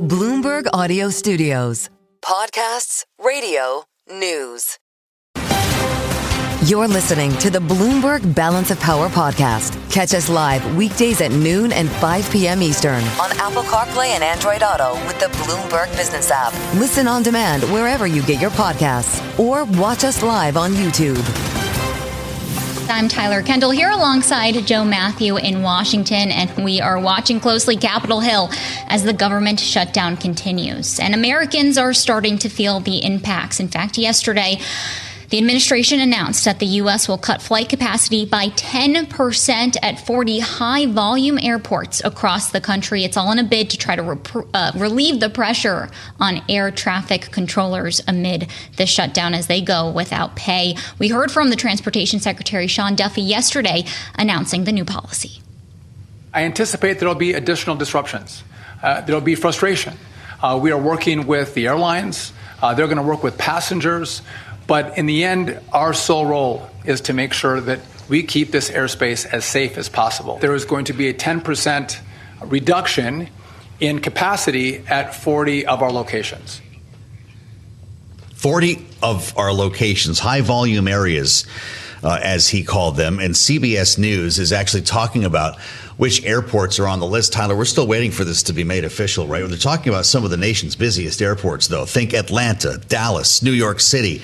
Bloomberg Audio Studios. Podcasts, radio, news. You're listening to the Bloomberg Balance of Power podcast. Catch us live weekdays at noon and 5 p.m. Eastern on Apple CarPlay and Android Auto with the Bloomberg Business app. Listen on demand wherever you get your podcasts or watch us live on YouTube. I'm Tyler Kendall here alongside Joe Mathieu in Washington, and we are watching closely Capitol Hill as the government shutdown continues. And Americans are starting to feel the impacts. In fact, yesterday, the administration announced that the U.S. will cut flight capacity by 10% at 40 high-volume airports across the country. It's all in a bid to try to relieve the pressure on air traffic controllers amid the shutdown as they go without pay. We heard from the Transportation Secretary Sean Duffy yesterday announcing the new policy. I anticipate there will be additional disruptions. There will be frustration. We are working with the airlines. They're going to work with passengers. But in the end, our sole role is to make sure that we keep this airspace as safe as possible. There is going to be a 10% reduction in capacity at 40 of our locations. 40 of our locations, high volume areas, as he called them. And CBS News is actually talking about which airports are on the list. Tyler, we're still waiting for this to be made official, right? They're talking about some of the nation's busiest airports, though. Think Atlanta, Dallas, New York City,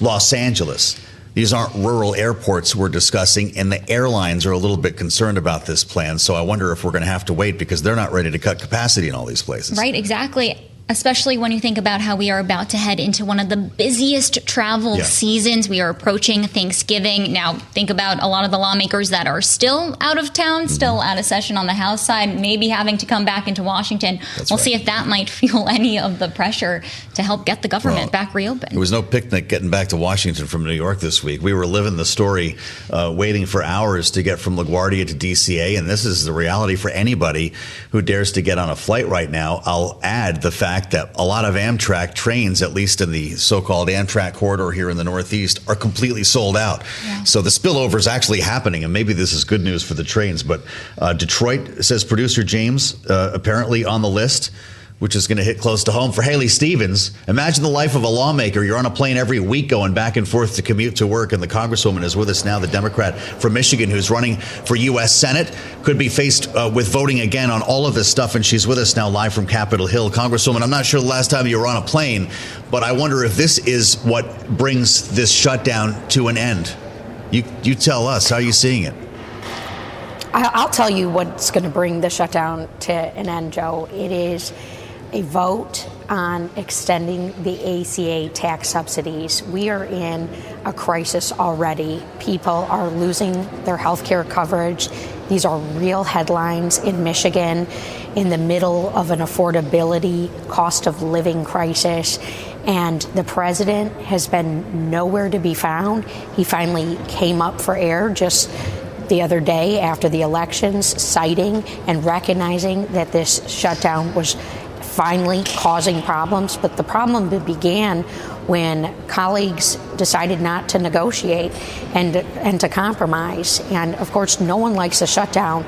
Los Angeles. These aren't rural airports we're discussing, and the airlines are a little bit concerned about this plan. So I wonder if we're going to have to wait because they're not ready to cut capacity in all these places. Right, exactly. Especially when you think about how we are about to head into one of the busiest travel seasons. We are approaching Thanksgiving. Now, think about a lot of the lawmakers that are still out of town, still out of session on the House side, maybe having to come back into Washington. We'll see if that might fuel any of the pressure to help get the government back reopened. There was no picnic getting back to Washington from New York this week. We were living the story, waiting for hours to get from LaGuardia to DCA, and this is the reality for anybody who dares to get on a flight right now. I'll add the fact that a lot of Amtrak trains, at least in the so-called Amtrak corridor here in the Northeast, are completely sold out. Yeah. So the spillover is actually happening, and maybe this is good news for the trains. But Detroit, says producer James, apparently on the list, which is going to hit close to home for Kailey Stevens. Imagine the life of a lawmaker. You're on a plane every week going back and forth to commute to work. And the Congresswoman is with us now, the Democrat from Michigan who's running for U.S. Senate, could be faced with voting again on all of this stuff. And she's with us now live from Capitol Hill. Congresswoman, I'm not sure the last time you were on a plane, but I wonder if this is what brings this shutdown to an end. You tell us, how are you seeing it? I'll tell you what's going to bring the shutdown to an end, Joe. It is a vote on extending the ACA tax subsidies. We are in a crisis already. People are losing their health care coverage. These are real headlines in Michigan in the middle of an affordability, cost of living crisis. And the president has been nowhere to be found. He finally came up for air just the other day after the elections, citing and recognizing that this shutdown was finally causing problems. But the problem began when colleagues decided not to negotiate and to compromise. And of course, no one likes a shutdown.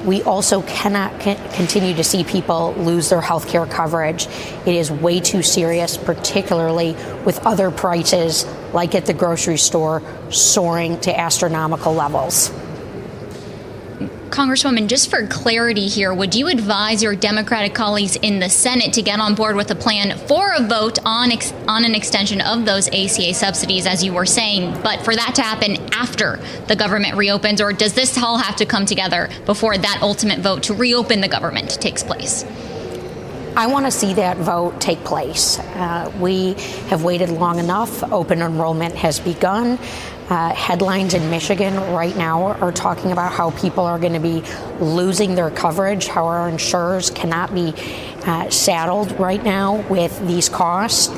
We also cannot continue to see people lose their health care coverage. It is way too serious, particularly with other prices, like at the grocery store, soaring to astronomical levels. Congresswoman, just for clarity here, would you advise your Democratic colleagues in the Senate to get on board with a plan for a vote on an extension of those ACA subsidies, as you were saying, but for that to happen after the government reopens, or does this all have to come together before that ultimate vote to reopen the government takes place? I want to see that vote take place. We have waited long enough. Open enrollment has begun. Headlines in Michigan right now are talking about how people are going to be losing their coverage, how our insurers cannot be saddled right now with these cost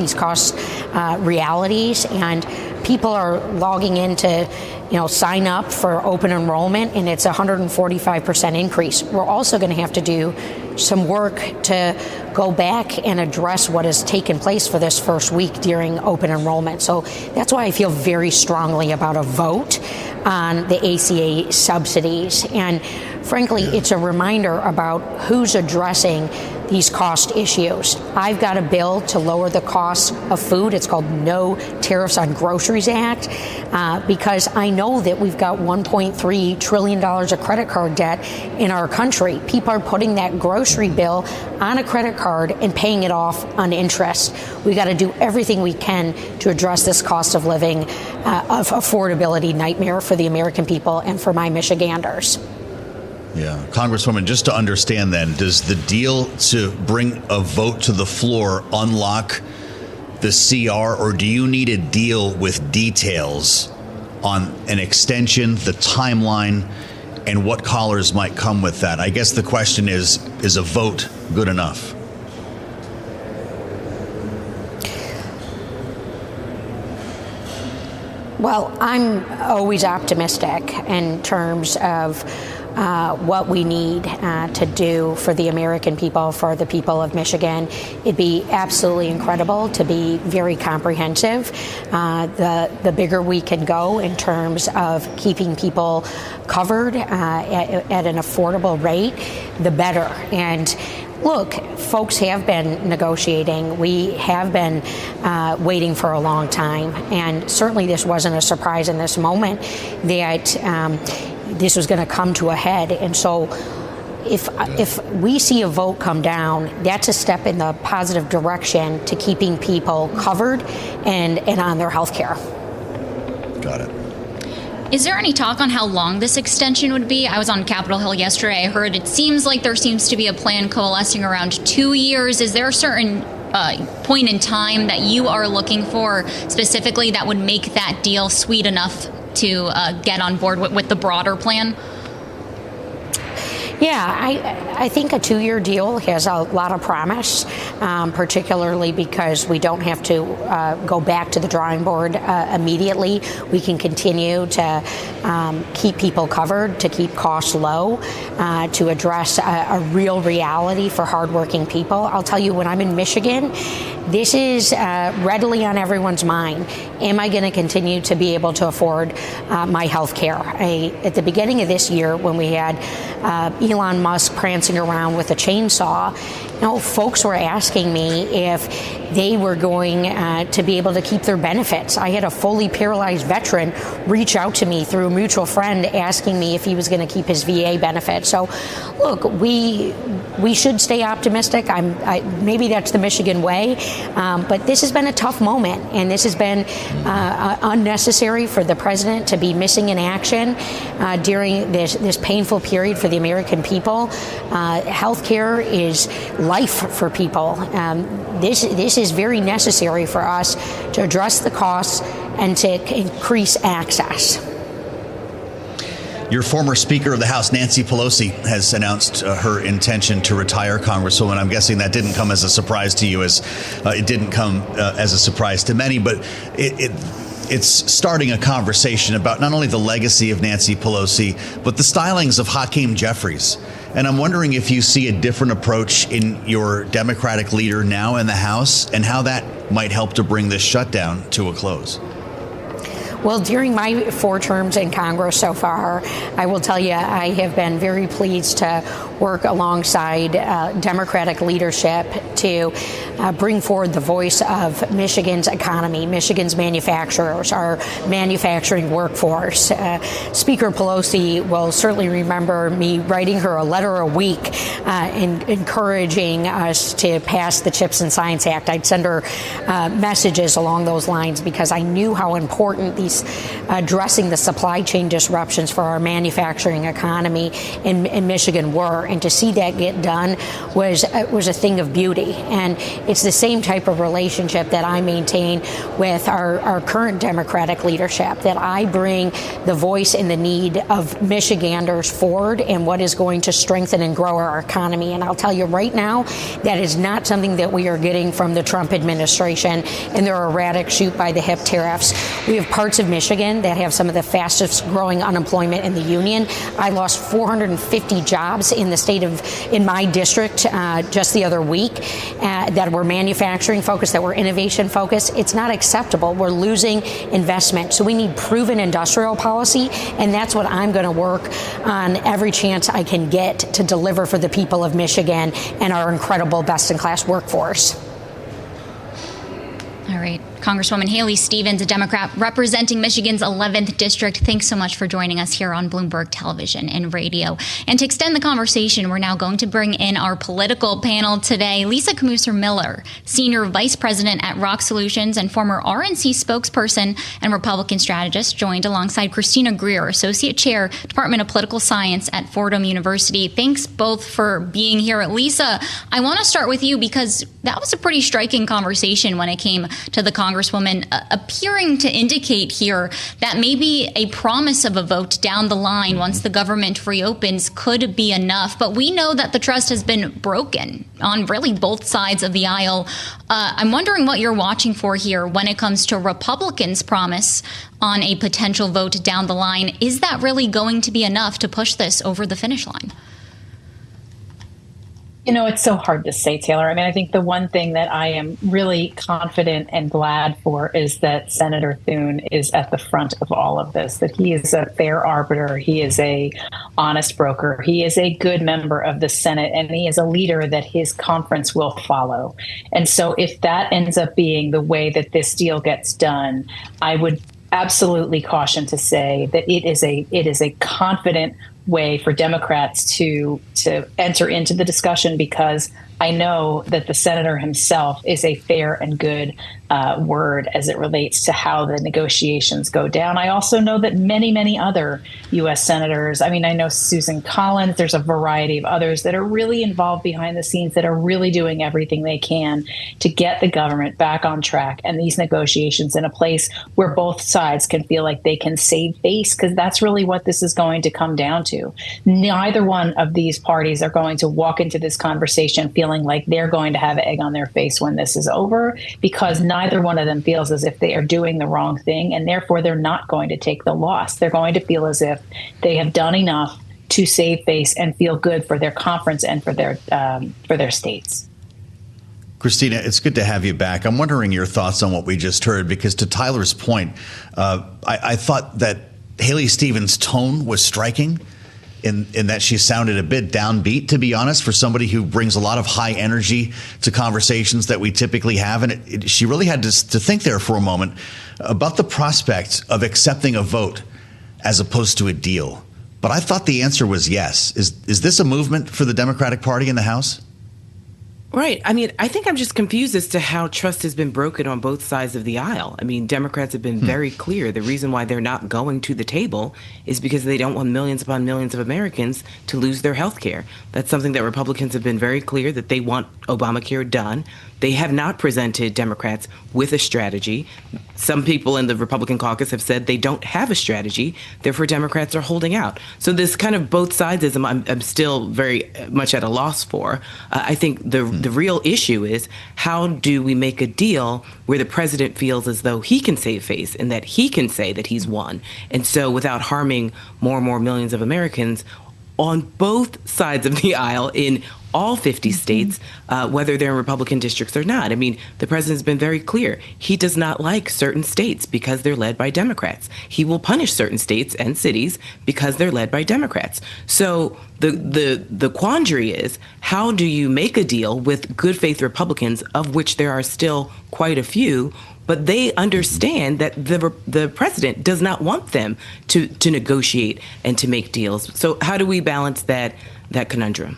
realities, and people are logging in to sign up for open enrollment, and it's a 145% increase. We're also going to have to do some work to go back and address what has taken place for this first week during open enrollment. So that's why I feel very strongly about a vote on the ACA subsidies. And frankly, it's a reminder about who's addressing these cost issues. I've got a bill to lower the cost of food. It's called No Tariffs on Groceries Act, because I know that we've got $1.3 trillion of credit card debt in our country. People are putting that grocery bill on a credit card and paying it off on interest. We got to do everything we can to address this cost of living, of affordability nightmare for the American people and for my Michiganders. Yeah. Congresswoman, just to understand then, does the deal to bring a vote to the floor unlock the CR, or do you need a deal with details on an extension, the timeline, and what collars might come with that? I guess the question is a vote good enough? Well, I'm always optimistic in terms of what we need to do for the American people, for the people of Michigan. It'd be absolutely incredible to be very comprehensive. The bigger we can go in terms of keeping people covered at an affordable rate, the better. And look, folks have been negotiating. We have been waiting for a long time. And certainly this wasn't a surprise in this moment that this was going to come to a head. And so if we see a vote come down, that's a step in the positive direction to keeping people covered and on their health care. Got it. Is there any talk on how long this extension would be? I was on Capitol Hill yesterday. I heard it seems like there seems to be a plan coalescing around 2 years. Is there a certain point in time that you are looking for specifically that would make that deal sweet enough to get on board with the broader plan? Yeah, I think a 2-year deal has a lot of promise, particularly because we don't have to go back to the drawing board immediately. We can continue to keep people covered, to keep costs low, to address a real reality for hardworking people. I'll tell you, when I'm in Michigan, this is readily on everyone's mind. Am I going to continue to be able to afford my health care? At the beginning of this year, when we had Elon Musk prancing around with a chainsaw, folks were asking me if they were going to be able to keep their benefits. I had a fully paralyzed veteran reach out to me through a mutual friend asking me if he was going to keep his VA benefits. So, look, we should stay optimistic. Maybe that's the Michigan way, but this has been a tough moment, and this has been unnecessary for the president to be missing in action during this painful period for the American people. Health care is life for people. This is very necessary for us to address the costs and to increase access. Your former Speaker of the House, Nancy Pelosi, has announced her intention to retire, Congresswoman. I'm guessing that didn't come as a surprise to you, as it didn't come as a surprise to many, but it's starting a conversation about not only the legacy of Nancy Pelosi, but the stylings of Hakeem Jeffries. And I'm wondering if you see a different approach in your Democratic leader now in the House, and how that might help to bring this shutdown to a close. Well, during my 4 terms in Congress so far, I will tell you I have been very pleased to work alongside Democratic leadership to bring forward the voice of Michigan's economy, Michigan's manufacturers, our manufacturing workforce. Speaker Pelosi will certainly remember me writing her a letter a week encouraging us to pass the CHIPS and Science Act. I'd send her messages along those lines because I knew how important these addressing the supply chain disruptions for our manufacturing economy in Michigan were, and to see that get done was a thing of beauty. And it's the same type of relationship that I maintain with our current Democratic leadership, that I bring the voice and the need of Michiganders forward and what is going to strengthen and grow our economy. And I'll tell you right now, that is not something that we are getting from the Trump administration and their erratic shoot by the hip tariffs. We have parts of Michigan that have some of the fastest growing unemployment in the union. I lost 450 jobs in the in my district just the other week that were manufacturing focused, that were innovation focused. It's not acceptable. We're losing investment. So we need proven industrial policy, and that's what I'm going to work on every chance I can get to deliver for the people of Michigan and our incredible best-in-class workforce. All right. Congresswoman Kailey Stevens, a Democrat representing Michigan's 11th district. Thanks so much for joining us here on Bloomberg Television and Radio. And to extend the conversation, we're now going to bring in our political panel today. Lisa Camuser-Miller, Senior Vice President at Rock Solutions and former RNC spokesperson and Republican strategist, joined alongside Christina Greer, Associate Chair, Department of Political Science at Fordham University. Thanks both for being here. Lisa, I want to start with you because that was a pretty striking conversation when it came to the Congresswoman appearing to indicate here that maybe a promise of a vote down the line once the government reopens could be enough. But we know that the trust has been broken on really both sides of the aisle. I'm wondering what you're watching for here when it comes to Republicans' promise on a potential vote down the line. Is that really going to be enough to push this over the finish line? You know, it's so hard to say, Taylor. I mean, I think the one thing that I am really confident and glad for is that Senator Thune is at the front of all of this, that he is a fair arbiter. He is a honest broker. He is a good member of the Senate, and he is a leader that his conference will follow. And so if that ends up being the way that this deal gets done, I would absolutely caution to say that it is a confident way for Democrats to enter into the discussion, because I know that the senator himself is a fair and good word as it relates to how the negotiations go down. I also know that many, many other U.S. senators, I mean, I know Susan Collins, there's a variety of others that are really involved behind the scenes, that are really doing everything they can to get the government back on track and these negotiations in a place where both sides can feel like they can save face, because that's really what this is going to come down to. Neither one of these parties are going to walk into this conversation feeling like they're going to have egg on their face when this is over, because neither one of them feels as if they are doing the wrong thing, and therefore they're not going to take the loss. They're going to feel as if they have done enough to save face and feel good for their conference and for their states. Christina, it's good to have you back. I'm wondering your thoughts on what we just heard, because to Tyler's point, I thought that Kailey Stevens' tone was striking in that she sounded a bit downbeat, to be honest, for somebody who brings a lot of high energy to conversations that we typically have. And she really had to think there for a moment about the prospect of accepting a vote as opposed to a deal. But I thought the answer was yes. Is this a movement for the Democratic Party in the House? Right. I mean, I think I'm just confused as to how trust has been broken on both sides of the aisle. I mean, Democrats have been very clear. The reason why they're not going to the table is because they don't want millions upon millions of Americans to lose their health care. That's something that Republicans have been very clear that they want Obamacare done. They have not presented Democrats with a strategy. Some people in the Republican caucus have said they don't have a strategy. Therefore, Democrats are holding out. So this kind of both sidesism, I'm still very much at a loss for. I think the real issue is, how do we make a deal where the president feels as though he can save face and that he can say that he's won, and so without harming more and more millions of Americans on both sides of the aisle in all 50 states, whether they're in Republican districts or not. I mean, the president's been very clear. He does not like certain states because they're led by Democrats. He will punish certain states and cities because they're led by Democrats. So the quandary is, how do you make a deal with good faith Republicans, of which there are still quite a few, but they understand that the president does not want them to negotiate and to make deals. So how do we balance that conundrum?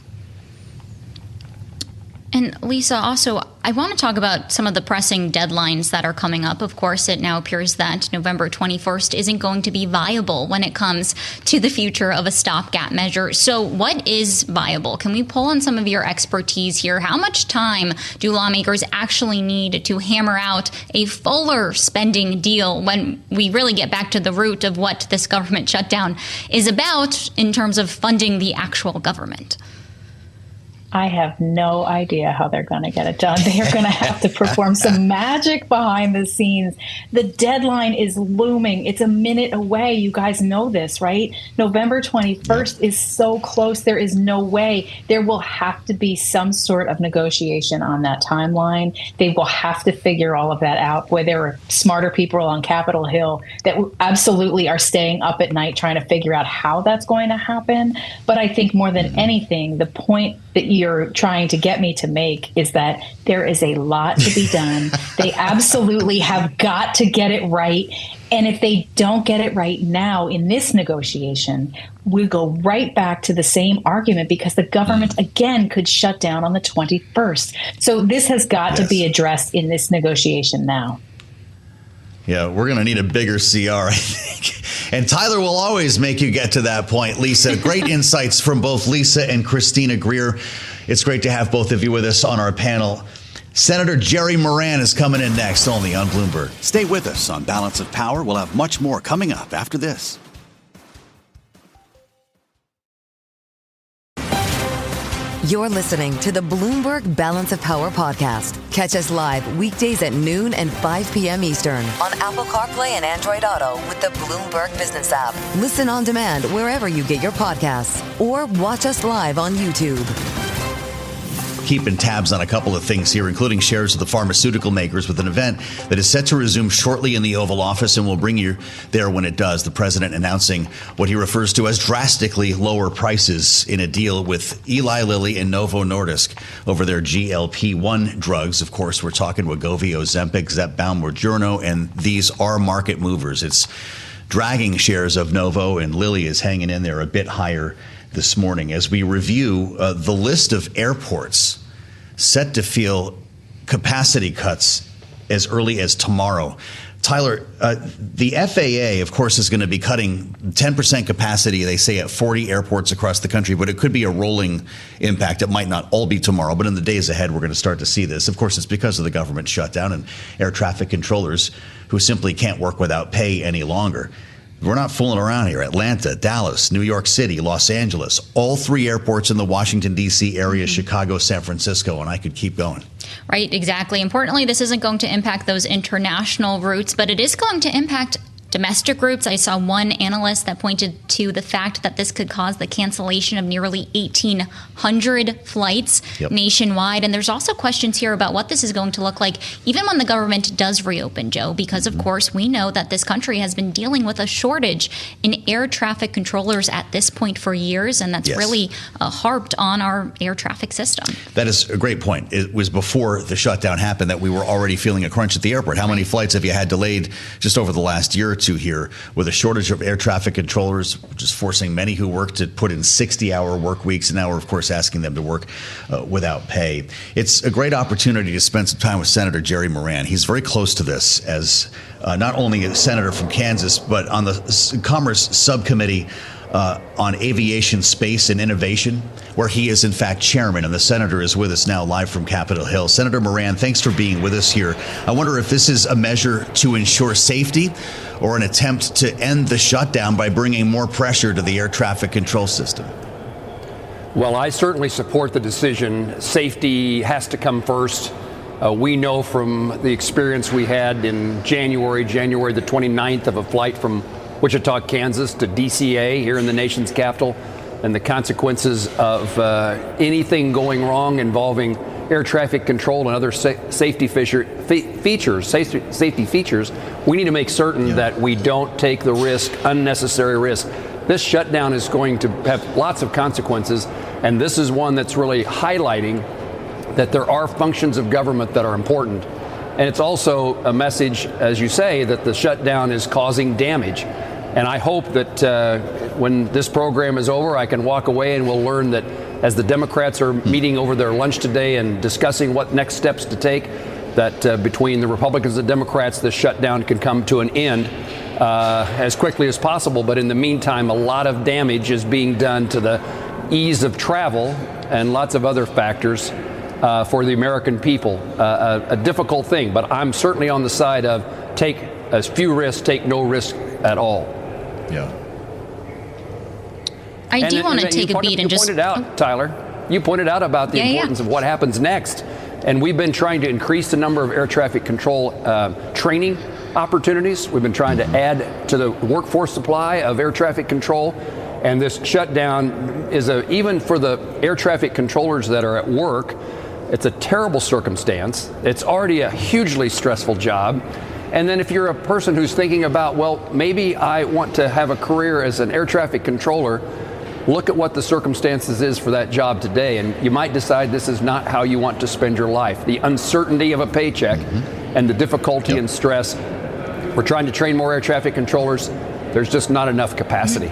And Lisa, also, I want to talk about some of the pressing deadlines that are coming up. Of course, it now appears that November 21st isn't going to be viable when it comes to the future of a stopgap measure. So what is viable? Can we pull on some of your expertise here? How much time do lawmakers actually need to hammer out a fuller spending deal when we really get back to the root of what this government shutdown is about in terms of funding the actual government? I have no idea how they're going to get it done. They are going to have to perform some magic behind the scenes. The deadline is looming. It's a minute away. You guys know this, right? November 21st is so close. There is no way. There will have to be some sort of negotiation on that timeline. They will have to figure all of that out. Boy, there are smarter people on Capitol Hill that absolutely are staying up at night trying to figure out how that's going to happen. But I think more than anything, the point that you're trying to get me to make is that there is a lot to be done. They absolutely have got to get it right. And if they don't get it right now in this negotiation, we go right back to the same argument because the government, again, could shut down on the 21st. So this has got to be addressed in this negotiation now. Yeah, we're going to need a bigger CR, I think. And Tyler will always make you get to that point, Lisa. Great insights from both Lisa and Christina Greer. It's great to have both of you with us on our panel. Senator Jerry Moran is coming in next, only on Bloomberg. Stay with us on Balance of Power. We'll have much more coming up after this. You're listening to the Bloomberg Balance of Power podcast. Catch us live weekdays at noon and 5 p.m. Eastern on Apple CarPlay and Android Auto with the Bloomberg Business app. Listen on demand wherever you get your podcasts or watch us live on YouTube. Keeping tabs on a couple of things here, including shares of the pharmaceutical makers with an event that is set to resume shortly in the Oval Office, and we'll bring you there when it does. The president announcing what he refers to as drastically lower prices in a deal with Eli Lilly and Novo Nordisk over their GLP-1 drugs. Of course, we're talking Wegovy, Ozempic, Zepbound, Mounjaro, and these are market movers. It's dragging shares of Novo, and Lilly is hanging in there a bit higher this morning as we review the list of airports set to feel capacity cuts as early as tomorrow. Tyler, the FAA, of course, is going to be cutting 10% capacity, they say, at 40 airports across the country, but it could be a rolling impact. It might not all be tomorrow, but in the days ahead, we're going to start to see this. Of course, it's because of the government shutdown and air traffic controllers who simply can't work without pay any longer. We're not fooling around here. Atlanta, Dallas, New York City, Los Angeles, all three airports in the Washington, D.C. area, Chicago, San Francisco, and I could keep going. Right, exactly. Importantly, this isn't going to impact those international routes, but it is going to impact domestic routes. I saw one analyst that pointed to the fact that this could cause the cancellation of nearly 1,800 flights nationwide. And there's also questions here about what this is going to look like even when the government does reopen, Joe, because, of course, we know that this country has been dealing with a shortage in air traffic controllers at this point for years. And that's really harped on our air traffic system. That is a great point. It was before the shutdown happened that we were already feeling a crunch at the airport. How many flights have you had delayed just over the last year or two here with a shortage of air traffic controllers, which is forcing many who work to put in 60-hour work weeks, and now we're, of course, asking them to work without pay. It's a great opportunity to spend some time with Senator Jerry Moran. He's very close to this as not only a senator from Kansas, but on the Commerce Subcommittee on Aviation, Space, and Innovation, where he is, in fact, chairman, and the senator is with us now live from Capitol Hill. Senator Moran, thanks for being with us here. I wonder if this is a measure to ensure safety or an attempt to end the shutdown by bringing more pressure to the air traffic control system. Well, I certainly support the decision. Safety has to come first. We know from the experience we had in January the 29th, of a flight from Wichita, Kansas to DCA here in the nation's capital, and the consequences of anything going wrong involving air traffic control and other safety features. We need to make certain that we don't take the risk, unnecessary risk. This shutdown is going to have lots of consequences, and this is one that's really highlighting that there are functions of government that are important. And it's also a message, as you say, that the shutdown is causing damage. And I hope that when this program is over, I can walk away and we'll learn that as the Democrats are meeting over their lunch today and discussing what next steps to take, that between the Republicans and Democrats, this shutdown can come to an end as quickly as possible. But in the meantime, a lot of damage is being done to the ease of travel and lots of other factors for the American people. A difficult thing, but I'm certainly on the side of take as few risks, take no risk at all. Yeah. I do want to take a beat and just pointed out, Tyler, you pointed out about the importance of what happens next. And we've been trying to increase the number of air traffic control training opportunities. We've been trying to add to the workforce supply of air traffic control. And this shutdown is even for the air traffic controllers that are at work, it's a terrible circumstance. It's already a hugely stressful job. And then if you're a person who's thinking about, well, maybe I want to have a career as an air traffic controller, look at what the circumstances is for that job today. And you might decide this is not how you want to spend your life. The uncertainty of a paycheck and the difficulty and stress. We're trying to train more air traffic controllers. There's just not enough capacity.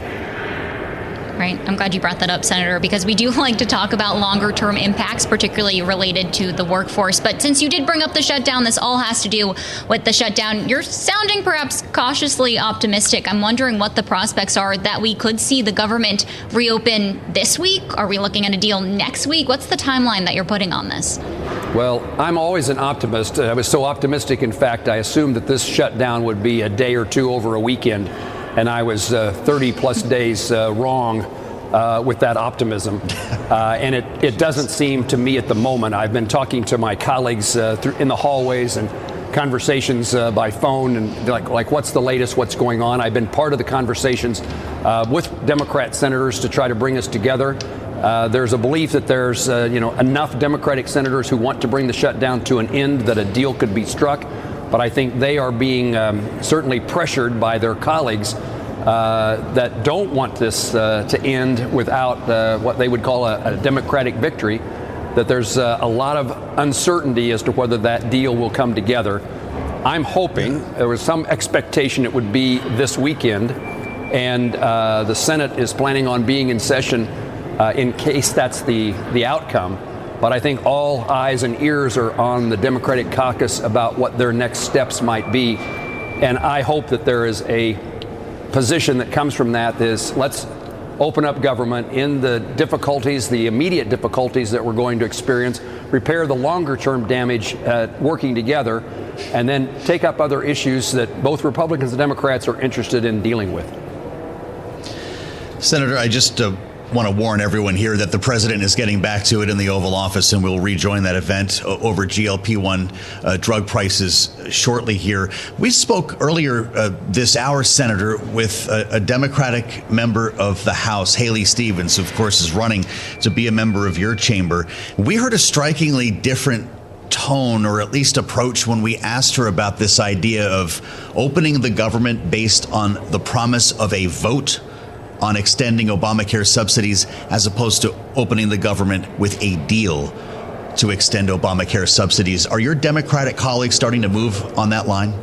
Right. I'm glad you brought that up, Senator, because we do like to talk about longer term impacts, particularly related to the workforce. But since you did bring up the shutdown, this all has to do with the shutdown. You're sounding perhaps cautiously optimistic. I'm wondering what the prospects are that we could see the government reopen this week. Are we looking at a deal next week? What's the timeline that you're putting on this? Well, I'm always an optimist. I was so optimistic, in fact, I assumed that this shutdown would be a day or two over a weekend. And I was 30 plus days wrong with that optimism. And it doesn't seem to me at the moment. I've been talking to my colleagues in the hallways and conversations by phone and like what's the latest, what's going on. I've been part of the conversations with Democrat senators to try to bring us together. There's a belief that there's enough Democratic senators who want to bring the shutdown to an end that a deal could be struck. But I think they are being certainly pressured by their colleagues that don't want this to end without what they would call a Democratic victory, that there's a lot of uncertainty as to whether that deal will come together. I'm hoping, there was some expectation it would be this weekend, and the Senate is planning on being in session in case that's the outcome. But I think all eyes and ears are on the Democratic caucus about what their next steps might be. And I hope that there is a position that comes from that is let's open up government in the difficulties, the immediate difficulties that we're going to experience, repair the longer term damage working together, and then take up other issues that both Republicans and Democrats are interested in dealing with. Senator, I just want to warn everyone here that the president is getting back to it in the Oval Office, and we'll rejoin that event over GLP-1 drug prices shortly here. We spoke earlier this hour, Senator, with a Democratic member of the House, Kailey Stevens, who, of course, is running to be a member of your chamber. We heard a strikingly different tone, or at least approach, when we asked her about this idea of opening the government based on the promise of a vote on extending Obamacare subsidies, as opposed to opening the government with a deal to extend Obamacare subsidies. Are your Democratic colleagues starting to move on that line?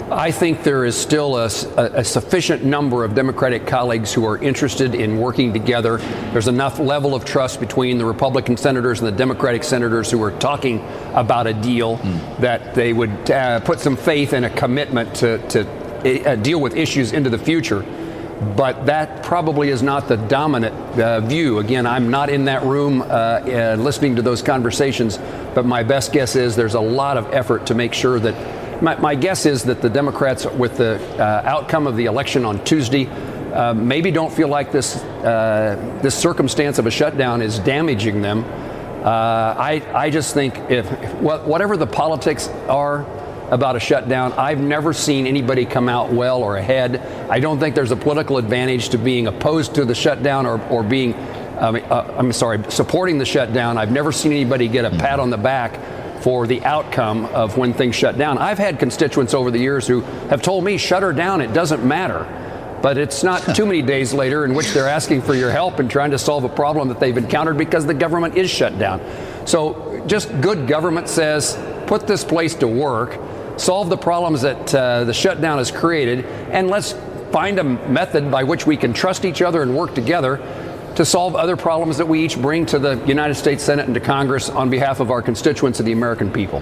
I think there is still a sufficient number of Democratic colleagues who are interested in working together. There's enough level of trust between the Republican senators and the Democratic senators who are talking about a deal that they would put some faith and a commitment to deal with issues into the future. But that probably is not the dominant view. Again, I'm not in that room listening to those conversations, but my best guess is there's a lot of effort to make sure that, my guess is that the Democrats, with the outcome of the election on Tuesday, maybe don't feel like this circumstance of a shutdown is damaging them. I just think whatever the politics are about a shutdown, I've never seen anybody come out well or ahead. I don't think there's a political advantage to being opposed to the shutdown or being, supporting the shutdown. I've never seen anybody get a pat on the back for the outcome of when things shut down. I've had constituents over the years who have told me, shut her down, it doesn't matter. But it's not too many days later in which they're asking for your help and trying to solve a problem that they've encountered because the government is shut down. So just good government says, put this place to work, solve the problems that the shutdown has created, and let's find a method by which we can trust each other and work together to solve other problems that we each bring to the United States Senate and to Congress on behalf of our constituents and the American people.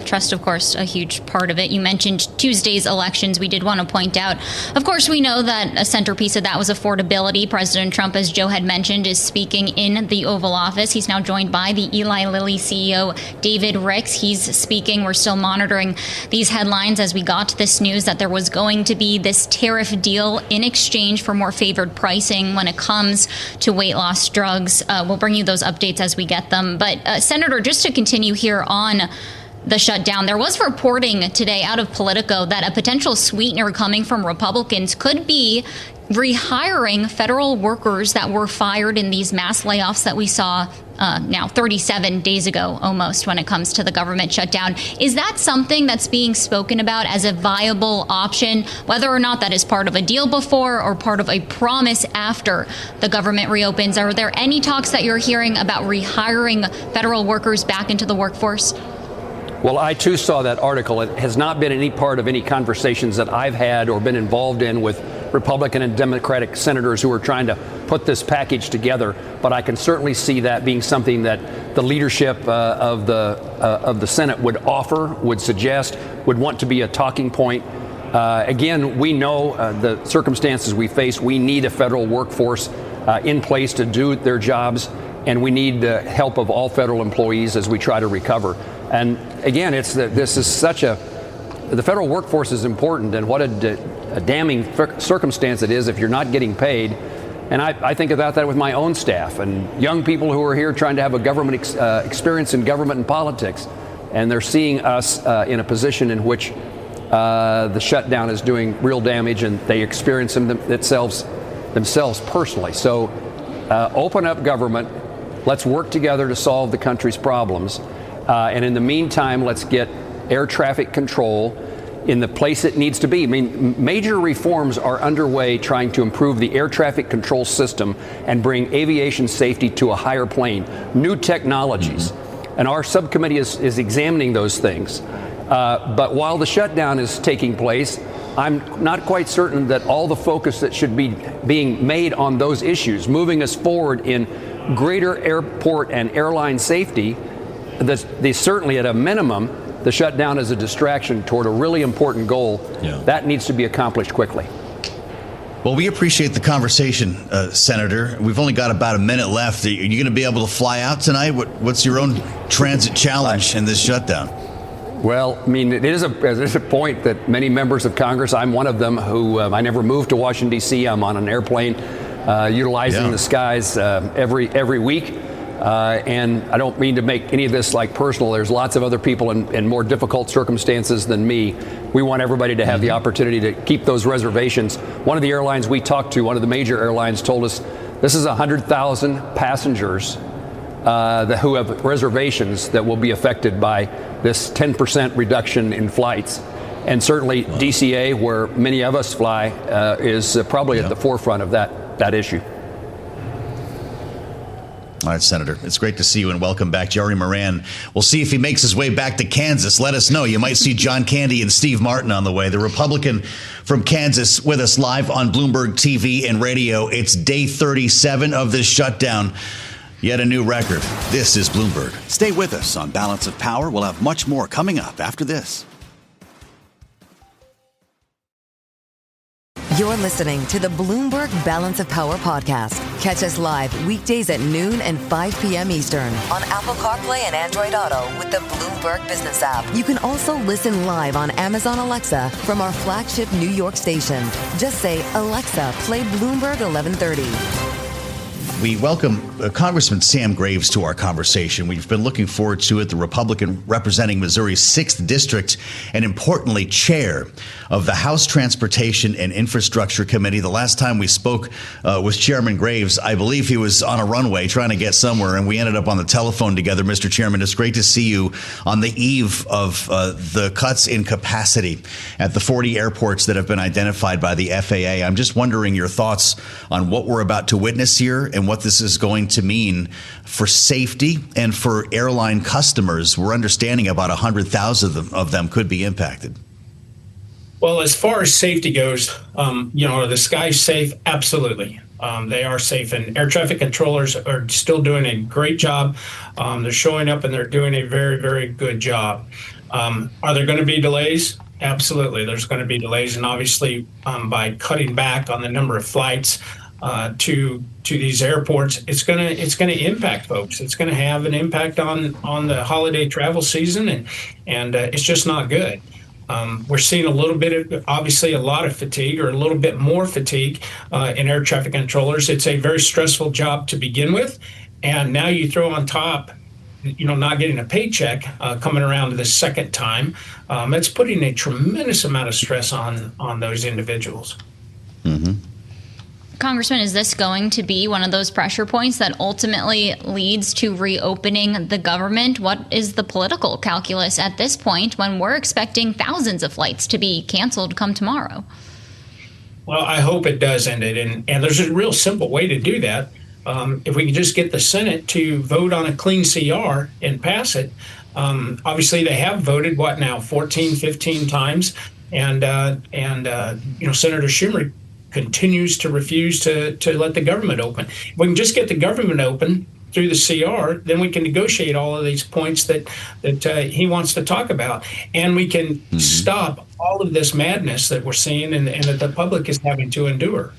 trust, of course, a huge part of it. You mentioned Tuesday's elections. We did want to point out, of course, we know that a centerpiece of that was affordability. President Trump, as Joe had mentioned, is speaking in the Oval Office. He's now joined by the Eli Lilly CEO, David Ricks. He's speaking. We're still monitoring these headlines as we got to this news that there was going to be this tariff deal in exchange for more favored pricing when it comes to weight loss drugs. We'll bring you those updates as we get them. But Senator, just to continue here on the shutdown, there was reporting today out of Politico that a potential sweetener coming from Republicans could be rehiring federal workers that were fired in these mass layoffs that we saw now 37 days ago almost when it comes to the government shutdown. Is that something that's being spoken about as a viable option, whether or not that is part of a deal before or part of a promise after the government reopens? Are there any talks that you're hearing about rehiring federal workers back into the workforce? Well, I too saw that article. It has not been any part of any conversations that I've had or been involved in with Republican and Democratic senators who are trying to put this package together. But I can certainly see that being something that the leadership of the Senate would offer, would suggest, would want to be a talking point. Again, we know the circumstances we face. We need a federal workforce in place to do their jobs, and we need the help of all federal employees as we try to recover. And again, this is such the federal workforce is important, and what a damning circumstance it is if you're not getting paid. And I think about that with my own staff and young people who are here trying to have a government experience in government and politics. And they're seeing us in a position in which the shutdown is doing real damage, and they experience themselves personally. So open up government. Let's work together to solve the country's problems. And in the meantime, let's get air traffic control in the place it needs to be. I mean, major reforms are underway trying to improve the air traffic control system and bring aviation safety to a higher plane. New technologies. And our subcommittee is examining those things. But while the shutdown is taking place, I'm not quite certain that all the focus that should be being made on those issues, moving us forward in greater airport and airline safety, they certainly, at a minimum, the shutdown is a distraction toward a really important goal. Yeah. That needs to be accomplished quickly. Well, we appreciate the conversation, Senator. We've only got about a minute left. Are you going to be able to fly out tonight? What's your own transit challenge in this shutdown? Well, I mean, there's a point that many members of Congress, I'm one of them, who I never moved to Washington, D.C. I'm on an airplane utilizing the skies every week. And I don't mean to make any of this like personal. There's lots of other people in more difficult circumstances than me. We want everybody to have the opportunity to keep those reservations. One of the airlines we talked to, one of the major airlines, told us this is 100,000 passengers who have reservations that will be affected by this 10% reduction in flights. And certainly DCA, where many of us fly, is probably at the forefront of that issue. All right, Senator, it's great to see you, and welcome back. Jerry Moran. We'll see if he makes his way back to Kansas. Let us know. You might see John Candy and Steve Martin on the way. The Republican from Kansas with us live on Bloomberg TV and radio. It's day 37 of this shutdown. Yet a new record. This is Bloomberg. Stay with us on Balance of Power. We'll have much more coming up after this. You're listening to the Bloomberg Balance of Power podcast. Catch us live weekdays at noon and 5 p.m. Eastern on Apple CarPlay and Android Auto with the Bloomberg Business app. You can also listen live on Amazon Alexa from our flagship New York station. Just say, Alexa, play Bloomberg 1130. We welcome Congressman Sam Graves to our conversation. We've been looking forward to it. The Republican representing Missouri's 6th District and, importantly, chair of the House Transportation and Infrastructure Committee. The last time we spoke with Chairman Graves, I believe he was on a runway trying to get somewhere, and we ended up on the telephone together. Mr. Chairman, it's great to see you on the eve of the cuts in capacity at the 40 airports that have been identified by the FAA. I'm just wondering your thoughts on what we're about to witness here and what this is going to mean for safety and for airline customers. We're understanding about 100,000 of them could be impacted. Well, as far as safety goes, the sky's safe. Absolutely. They are safe, and air traffic controllers are still doing a great job. They're showing up and they're doing a very, very good job. Are there going to be delays? Absolutely, there's going to be delays, and obviously, by cutting back on the number of flights to these airports, it's going to impact folks. It's going to have an impact on the holiday travel season, and it's just not good. We're seeing a little bit of, obviously, a lot of fatigue, or a little bit more fatigue in air traffic controllers. It's a very stressful job to begin with, and now you throw on top, not getting a paycheck coming around to the second time. It's putting a tremendous amount of stress on those individuals. Mm-hmm. Congressman, is this going to be one of those pressure points that ultimately leads to reopening the government? What is the political calculus at this point when we're expecting thousands of flights to be canceled come tomorrow? Well, I hope it does end it. And there's a real simple way to do that. If we can just get the Senate to vote on a clean CR and pass it. Obviously, they have voted, 14, 15 times. And Senator Schumer continues to refuse to let the government open. If we can just get the government open through the CR, then we can negotiate all of these points that he wants to talk about. And we can stop all of this madness that we're seeing and that the public is having to endure.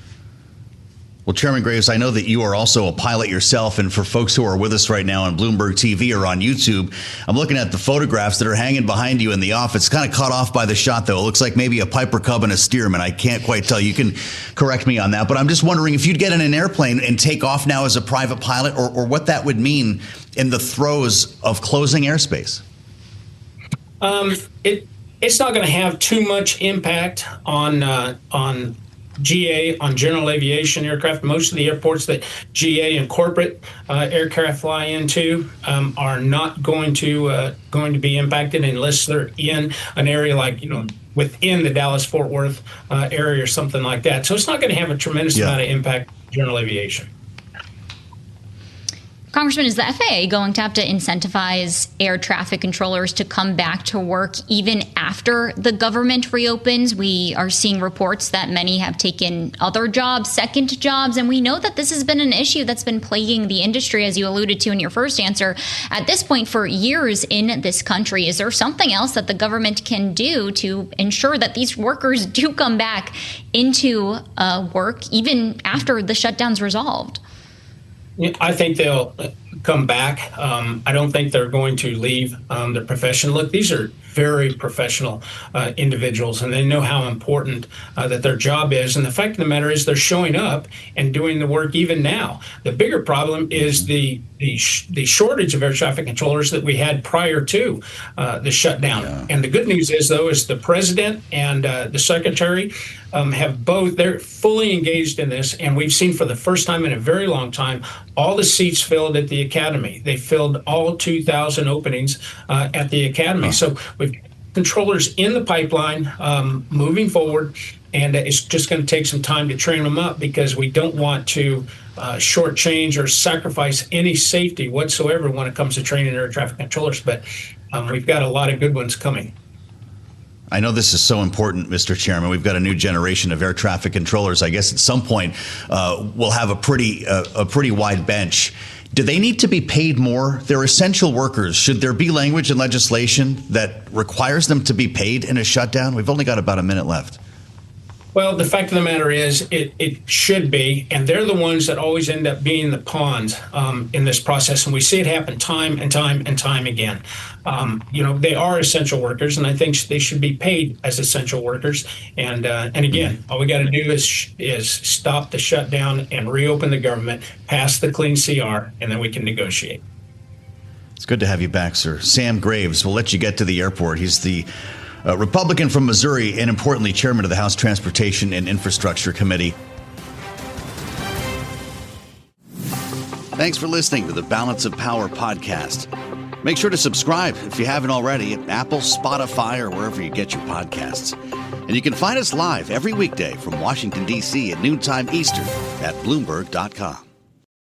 Well, Chairman Graves, I know that you are also a pilot yourself, and for folks who are with us right now on Bloomberg TV or on YouTube, I'm looking at the photographs that are hanging behind you in the office. It's kind of caught off by the shot, though. It looks like maybe a Piper Cub and a Stearman. I can't quite tell. You can correct me on that, but I'm just wondering if you'd get in an airplane and take off now as a private pilot, or what that would mean in the throes of closing airspace. It's not going to have too much impact on GA, on general aviation aircraft. Most of the airports that GA and corporate aircraft fly into are not going to be impacted unless they're in an area like within the Dallas-Fort Worth area or something like that. So it's not going to have a tremendous amount of impact on general aviation. Congressman, is the FAA going to have to incentivize air traffic controllers to come back to work even after the government reopens? We are seeing reports that many have taken other jobs, second jobs, and we know that this has been an issue that's been plaguing the industry, as you alluded to in your first answer, at this point for years in this country. Is there something else that the government can do to ensure that these workers do come back into work even after the shutdown's resolved? I think they'll come back. I don't think they're going to leave their profession. Look, these are very professional individuals, and they know how important that their job is. And the fact of the matter is they're showing up and doing the work even now. The bigger problem is the shortage of air traffic controllers that we had prior to the shutdown. Yeah. And the good news is, though, is the president and the secretary have both, they're fully engaged in this. And we've seen for the first time in a very long time, all the seats filled at the academy. They filled all 2,000 openings at the academy. So we've controllers in the pipeline moving forward, and it's just going to take some time to train them up, because we don't want to shortchange or sacrifice any safety whatsoever when it comes to training air traffic controllers. But we've got a lot of good ones coming. I know this is so important, Mr. Chairman. We've got a new generation of air traffic controllers. I guess at some point we'll have a pretty wide bench. Do they need to be paid more? They're essential workers. Should there be language in legislation that requires them to be paid in a shutdown? We've only got about a minute left. Well, the fact of the matter is it should be, and they're the ones that always end up being the pawns in this process, and we see it happen time and time and time again. They are essential workers, and I think they should be paid as essential workers. And again, all we got to do is stop the shutdown and reopen the government, pass the clean CR, and then we can negotiate. It's good to have you back, sir. Sam Graves, we'll let you get to the airport. He's the Republican from Missouri, and importantly, chairman of the House Transportation and Infrastructure Committee. Thanks for listening to the Balance of Power podcast. Make sure to subscribe if you haven't already at Apple, Spotify, or wherever you get your podcasts. And you can find us live every weekday from Washington, D.C. at noontime Eastern at Bloomberg.com.